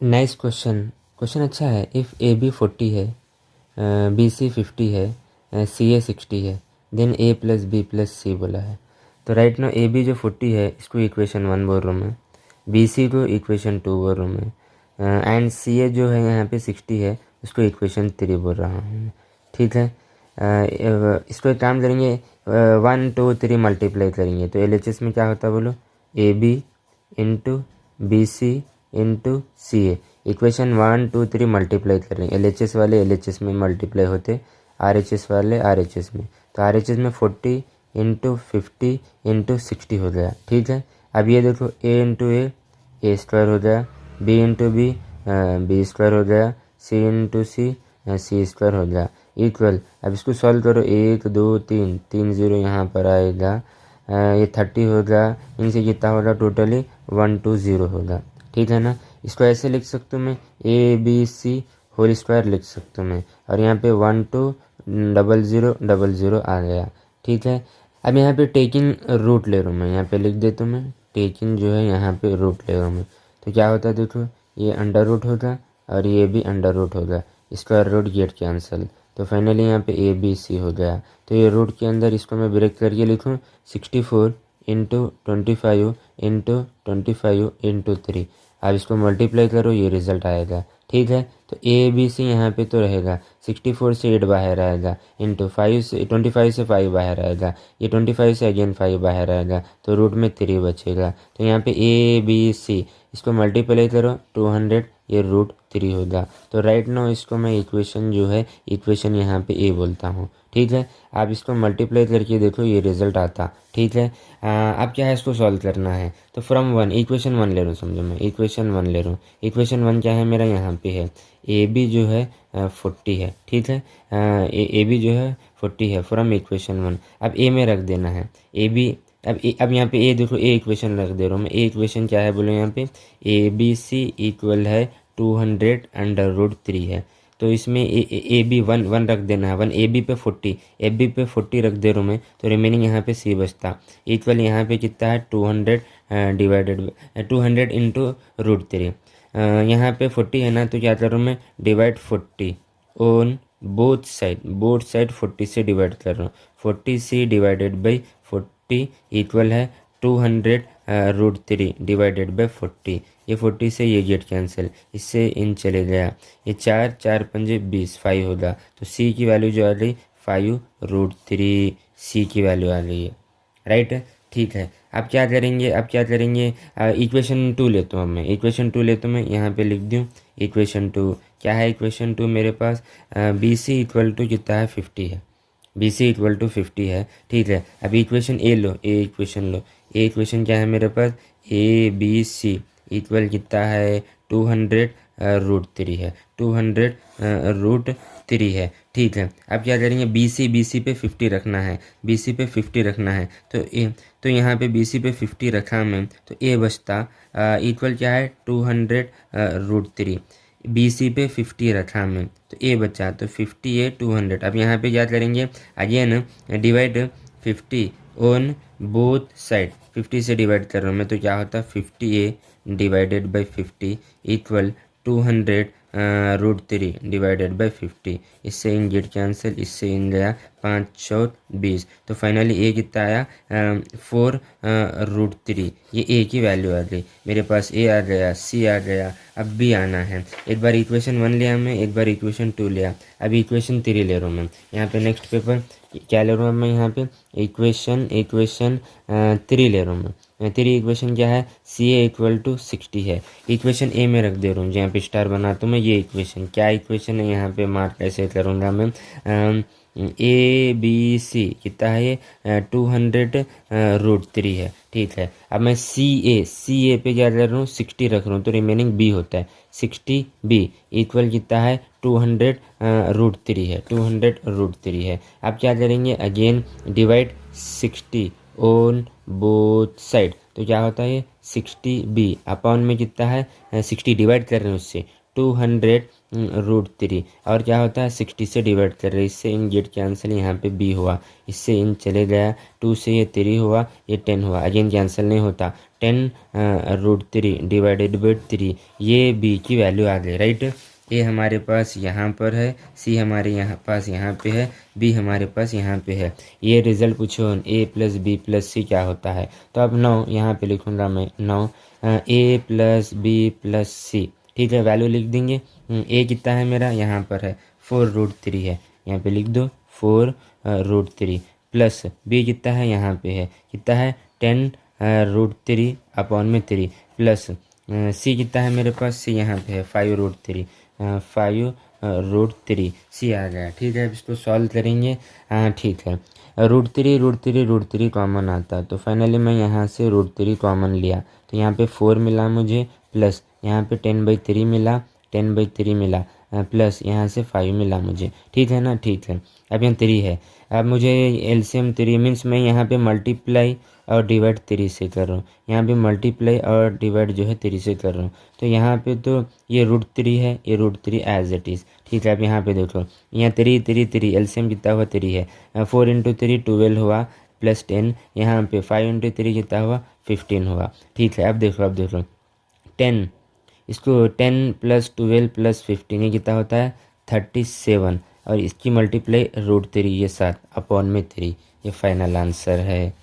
Nice question. Question अच्छा है। If A B 40 है, बी सी 50 है, सी ए 60 है, देन ए प्लस बी प्लस सी बोला है। तो राइट नाउ ए बी जो 40 है इसको इक्वेशन 1 बोल रहा हूँ मैं, बी सी को इक्वेशन 2 बोल रहा हूँ मैं, एंड सी ए जो है यहाँ पे 60 है उसको इक्वेशन 3 बोल रहा हूँ। ठीक है, इसको एक काम करेंगे, 1 2 3 मल्टीप्लाई करेंगे तो एल एच एस में क्या होता है बोलो, A B into B C into C A. Equation 1 2 3 multiply कर रहे हैं, एल एच एस वाले एल एच एस में मल्टीप्लाई होते, आर एच एस वाले आर एच एस में। तो आर एच एस में 40 इंटू 50 इंटू 60 हो गया। ठीक है, अब ये देखो ए इंटू ए स्क्वायर हो गया, बी इंटू बी स्क्वायर हो गया, सी इंटू सी स्क्वायर हो गया, इक्वल। अब इसको सॉल्व करो, 1 2 3 3 0 यहाँ पर आएगा, ये 30 होगा, इनसे कितना होगा टोटली 120 होगा। ठीक है ना, इसको ऐसे लिख सकता हूँ मैं, A B C whole square लिख सकता हूँ मैं, और यहाँ पे 1 2 0 0 आ गया। ठीक है, अब यहाँ पे टेकिंग रूट ले रहा हूँ मैं, यहाँ पे लिख देता हूँ मैं, टेकिंग जो है यहाँ पे रूट ले रहा हूँ मैं। तो क्या होता है देखो, ये अंडर रूट होगा और ये भी अंडर रूट होगा, स्क्वायर रूट गेट कैंसिल। तो फाइनली यहाँ पे ए बी सी हो गया। तो ये रूट के अंदर इसको मैं ब्रेक करके लिखूँ, 64 इंटू 25 इंटू 25 इंटू 3। अब इसको मल्टीप्लाई करो, ये रिजल्ट आएगा। ठीक है, तो ए बी सी यहाँ पे तो रहेगा, 64 से 8 बाहर आएगा, इंटू 5 से 25 से 5 बाहर आएगा, ये 25 से अगेन 5 बाहर आएगा, तो रूट में 3 बचेगा। तो यहाँ पे ए बी सी इसको मल्टीप्लाई करो 200, ये रूट 3 होगा। तो राइट नाउ इसको मैं इक्वेशन जो है, इक्वेशन यहाँ पे ए बोलता हूँ। ठीक है, आप इसको मल्टीप्लाई करके देखो, ये रिजल्ट आता। ठीक है, अब क्या है, इसको सॉल्व करना है। तो फ्रॉम 1 इक्वेशन 1 ले रहा हूँ, समझो मैं इक्वेशन 1 ले रहा हूँ। इक्वेशन 1 क्या है मेरा, यहाँ पे है ए बी जो है 40 है। ठीक है, ए बी जो है 40 है फ्रॉम इक्वेशन 1। अब ए में रख देना है ए बी। अब यहाँ पे ए देखो, ए इक्वेशन रख दे रहा हूँ मैं। ए इक्वेशन क्या है बोलो, यहाँ पे ए बी सी इक्वल है 200 अंडर रूट 3 है। तो इसमें ए बी 1 रख देना है, 1 ए बी पे 40, ए बी पे 40 रख दे रहा हूँ मैं, तो रिमेनिंग यहाँ पे सी बचता। इक्वल यहाँ पे कितना है 200 डिवाइडेड 200 इंटू रूट 3। यहाँ पे 40 है ना, तो क्या कर रहा हूँ मैं, डिवाइड 40 ऑन बोथ साइड 40 से डिवाइड कर रहा हूँ। 40 सी डिवाइडेड बाई 40 इक्वल है 200 रूट 3 डिवाइडेड बाई 40। ये 40 से ये गेट कैंसिल, इससे इन चले गया, ये 4 4 पंजे 20 5 होगा। तो सी की वैल्यू जो आ गई 5 रूट 3, सी की वैल्यू आ गई है। राइट है, ठीक है। अब क्या करेंगे, इक्वेशन 2 लेता हूँ मैं, इक्वेशन 2 लेता हूँ मैं, यहाँ पे लिख दूँ इक्वेशन 2। क्या है इक्वेशन 2 मेरे पास, बी सी इक्वल टू कितना है 50 है, बी सी इक्वल टू 50 है। ठीक है, अभी इक्वेशन ए लो, ए इक्वेशन लो। ए इक्वेशन क्या है मेरे पास, ए बी सी इक्वल कितना है 200 रूट 3 है, 200 रूट 3 है। ठीक है, अब क्या करेंगे, बी सी पे 50 रखना है, बी सी पे 50 रखना है। तो यहाँ पे बी सी पे 50 रखा मैं, तो ए बचता इक्वल क्या है 200 रूट 3। बी सी पे 50 रखा मैं, तो ए बचा, तो 50 ए 200। अब यहाँ पे क्या करेंगे, again divide 50 on both side, 50 से डिवाइड कर रहा हूँ मैं, तो क्या होता है 50 A divided by 50 equal 200 root 3 divided by 50। इससे इन गेट कैंसिल, इससे इन गया 5 4 20। तो फाइनली ए कितना आया 4 रूट 3। ये ए की वैल्यू आ गई मेरे पास, ए आ गया, सी आ गया। अब भी आना है, एक बार इक्वेशन 1 लिया मैं, एक बार इक्वेशन 2 लिया, अभी इक्वेशन 3 ले रहा हूँ मैं। यहाँ पे नेक्स्ट पेपर क्या ले रहा हूँ मैं, यहाँ पे इक्वेशन 3 ले रहा हूँ मैं। 3 इक्वेशन क्या है, सी ए इक्वल टू 60 है, इक्वेशन ए में रख दे रहा हूँ, जहाँ पे स्टार बनाता हूँ मैं। ये इक्वेशन क्या इक्वेशन है, यहाँ पे मार्क कैसे करूँगा मैं, ए बी सी कितना है ये 200 रूट 3 है। ठीक है, अब मैं सी ए पे क्या कर रहा हूँ 60 रख रहा हूँ, तो रिमेनिंग बी होता है, 60 बी इक्वल कितना है 200 रूट 3 है, 200 रूट 3 है। अब क्या करेंगे, again divide 60 on both side, तो क्या होता है 60 बी अपॉन में कितना है 60 डिवाइड कर रहे हैं उससे 200√3 और क्या होता है 60 से डिवाइड कर रहे हैं, इससे इन गेट कैंसिल, यहाँ पे b हुआ, इससे इन चले गया, 2 से ये 3 हुआ, ये 10 हुआ, अगेन कैंसिल नहीं होता, 10√3 डिवाइडेड बाई 3, ये b की वैल्यू आ गई, राइट। ए हमारे पास यहाँ पर है, सी हमारे पास यहाँ पे है, बी हमारे पास यहाँ पे है। ये रिजल्ट पूछो a प्लस बी प्लस सी क्या होता है, तो अब 9 यहाँ पे लिखूँगा मैं, 9 a प्लस बी प्लस सी, ठीक है, वैल्यू लिख देंगे। a कितना है मेरा, यहाँ पर है 4√3 है, यहाँ पे लिख दो 4√3, प्लस b कितना है, यहाँ पे है, कितना है 10√3 अपॉन में 3, प्लस c कितना है मेरे पास, c यहाँ पे है 5√3, 5√3 सी आ गया, ठीक है। अब इसको सॉल्व करेंगे, ठीक है। √3 कॉमन आता है, तो फाइनली मैं यहाँ से √3 कॉमन लिया, तो यहाँ पे 4 मिला मुझे, प्लस यहाँ पे 10/3 मिला, 10/3 मिला, प्लस यहाँ से 5 मिला मुझे, ठीक है ना, ठीक है। अब यहाँ 3 है, अब मुझे एलसीएम 3 मीन्स मैं यहाँ पे मल्टीप्लाई और डिवाइड 3 से कर रहा हूँ, यहाँ पे मल्टीप्लाई और डिवाइड जो है 3 से कर रहा हूँ, तो यहाँ पे तो ये √3 है, ये √3 एज इट इज़, ठीक है। अब यहाँ पे देखो, यहाँ 3 एलसीएम कितना हुआ 3 है, 4 × 3 12 हुआ, प्लस 10, यहाँ पे 5 × 3 कितना हुआ 15 हुआ, ठीक है। अब देखो 10, इसको 10 + 12 + 15 ये कितना होता है 37, और इसकी मल्टीप्लाई √3 ये 7 अपॉन में 3, ये फाइनल आंसर है।